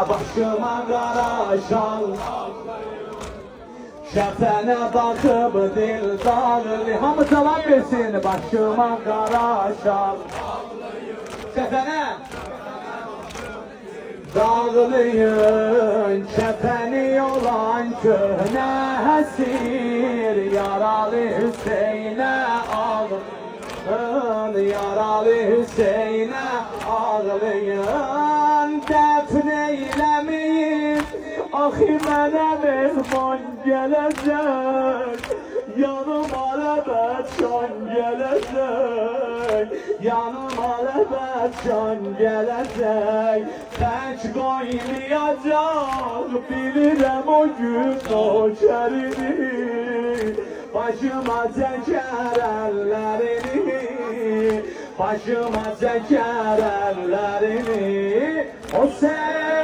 başıma qara şal Şəfənə baxıb dil dağılır Hamı cavab versin başıma qara şal Şəfənə Dağılıyın kəfəni olan köhnə həsir Yaralı Hüseynə ağlayın Yaralı Hüseynə ağlayın Dəfn eyləməyin Axı mənə mehman gələcək Yanıma ləbət can gələcək Yanıma ləbət can gələcək Tək qoymayacaq Bilirəm o gün o kərini Başıma çəkər əllərini Başıma çəkər əllərini O sen